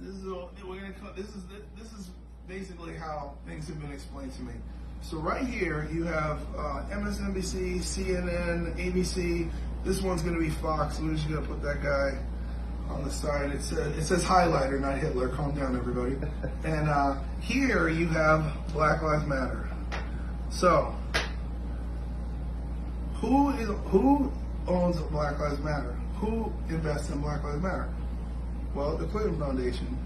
This is basically how things have been explained to me. So right here you have MSNBC, CNN, ABC. This one's going to be Fox. We're just going to put that guy on the side. It says highlighter, not Hitler. Calm down, everybody. And here you have Black Lives Matter. So who owns Black Lives Matter? Who invests in Black Lives Matter? Well, the Clinton Foundation.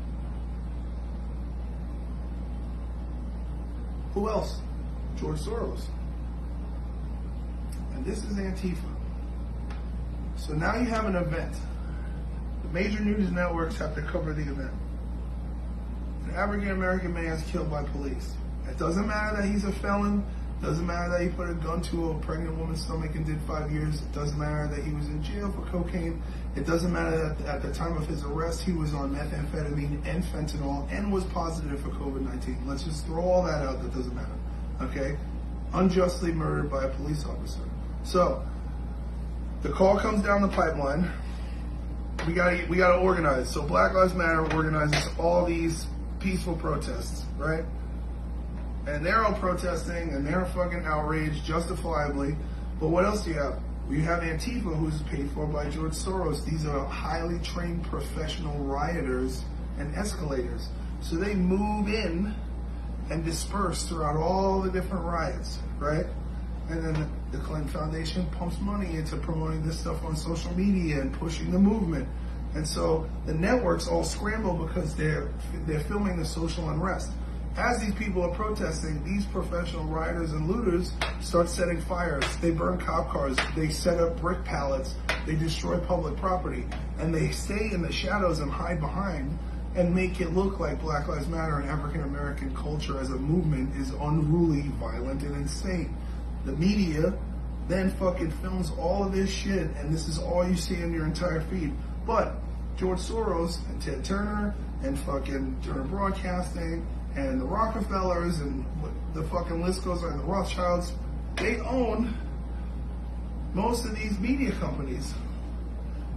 Who else? George Soros. And this is Antifa. So now you have an event. The major news networks have to cover the event. An African American man is killed by police. It doesn't matter that he's a felon. It doesn't matter that he put a gun to a pregnant woman's stomach and did 5 years. It doesn't matter that he was in jail for cocaine. It doesn't matter that at the time of his arrest he was on methamphetamine and fentanyl and was positive for COVID-19. Let's just throw all that out. That doesn't matter. Okay? Unjustly murdered by a police officer. So the call comes down the pipeline. We gotta organize. So Black Lives Matter organizes all these peaceful protests, right? And they're all protesting and they're fucking outraged, justifiably. But what else do you have? You have Antifa, who's paid for by George Soros. These are highly trained professional rioters and escalators. So they move in and disperse throughout all the different riots, right? And then the Clinton Foundation pumps money into promoting this stuff on social media and pushing the movement. And so the networks all scramble because they're filming the social unrest. As these people are protesting, these professional rioters and looters start setting fires. They burn cop cars. They set up brick pallets. They destroy public property. And they stay in the shadows and hide behind and make it look like Black Lives Matter and African American culture as a movement is unruly, violent, and insane. The media then fucking films all of this shit, and this is all you see in your entire feed. But George Soros and Ted Turner and fucking Turner Broadcasting and the Rockefellers and the fucking list goes on, the Rothschilds, they own most of these media companies.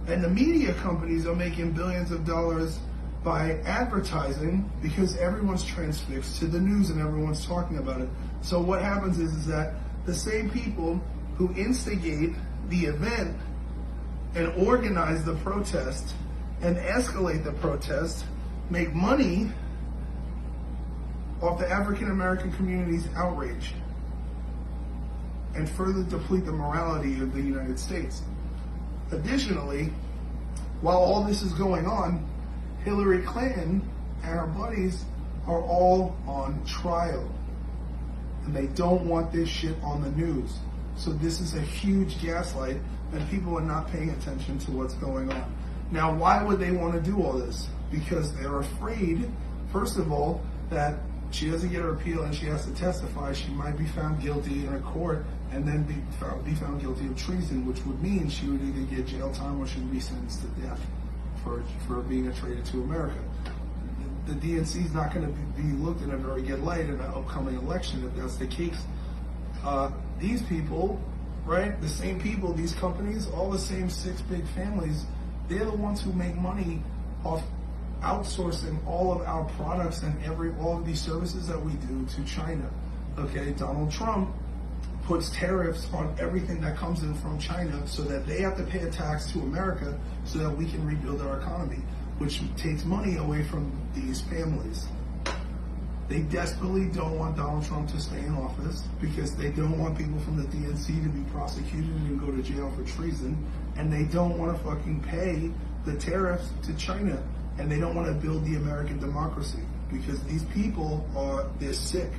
And the media companies are making billions of dollars by advertising because everyone's transfixed to the news and everyone's talking about it. So what happens is that the same people who instigate the event and organize the protest and escalate the protest make money off the African American community's outrage and further deplete the morality of the United States. Additionally, while all this is going on, Hillary Clinton and her buddies are all on trial. And they don't want this shit on the news. So this is a huge gaslight, and people are not paying attention to what's going on. Now, why would they want to do all this? Because they're afraid, first of all, that she doesn't get her appeal and she has to testify. She might be found guilty in a court and then be found guilty of treason, which would mean she would either get jail time or she would be sentenced to death for being a traitor to America. The DNC is not going to be looked in a very good light in an upcoming election if that's the case. These people, right, the same people, these companies, all the same six big families, they're the ones who make money off outsourcing all of our products and all of these services that we do to China. Okay, Donald Trump puts tariffs on everything that comes in from China so that they have to pay a tax to America so that we can rebuild our economy, which takes money away from these families. They desperately don't want Donald Trump to stay in office because they don't want people from the DNC to be prosecuted and go to jail for treason, and they don't want to fucking pay the tariffs to China, and they don't want to build the American democracy because these people they're sick.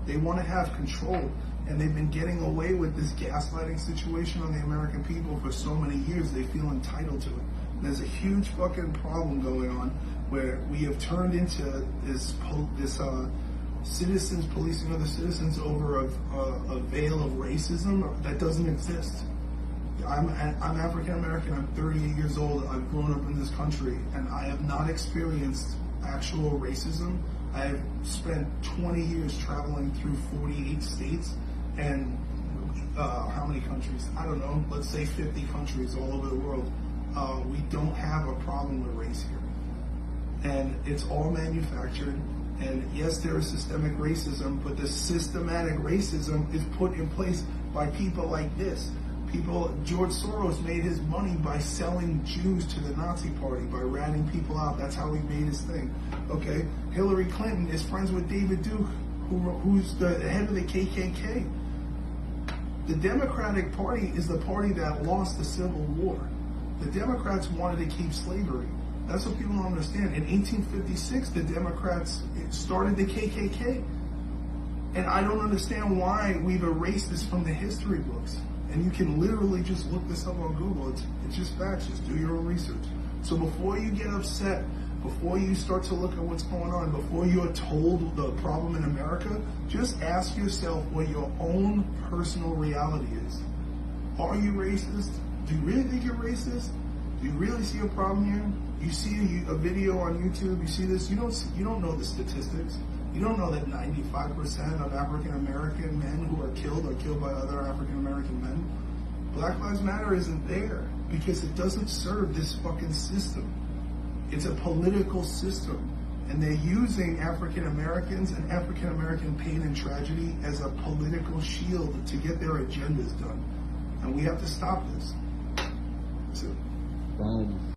They want to have control, and they've been getting away with this gaslighting situation on the American people for so many years. They feel entitled to it. There's a huge fucking problem going on where we have turned into this citizens policing other citizens over a veil of racism that doesn't exist. I'm African American. I'm 38 years old. I've grown up in this country, and I have not experienced actual racism. I have spent 20 years traveling through 48 states and how many countries? I don't know. Let's say 50 countries all over the world. We don't have a problem with race here. and it's all manufactured. And yes, there is systemic racism, but the systematic racism is put in place by people like this. George Soros made his money by selling Jews to the Nazi Party, by ratting people out. That's how he made his thing. Okay? Hillary Clinton is friends with David Duke, who's the head of the KKK. The Democratic Party is the party that lost the Civil War. The Democrats wanted to keep slavery. That's what people don't understand. In 1856, the Democrats started the KKK. And I don't understand why we've erased this from the history books. And you can literally just look this up on Google. It's just facts. Just do your own research. So before you get upset, before you start to look at what's going on, before you're told the problem in America, just ask yourself what your own personal reality is. Are you racist? Do you really think you're racist? Do you really see a problem here? You see a video on YouTube, you see this, you don't know the statistics. You don't know that 95% of African American men who are killed by other African American men. Black Lives Matter isn't there because it doesn't serve this fucking system. It's a political system. And they're using African Americans and African American pain and tragedy as a political shield to get their agendas done. And we have to stop this. That's it. Boom.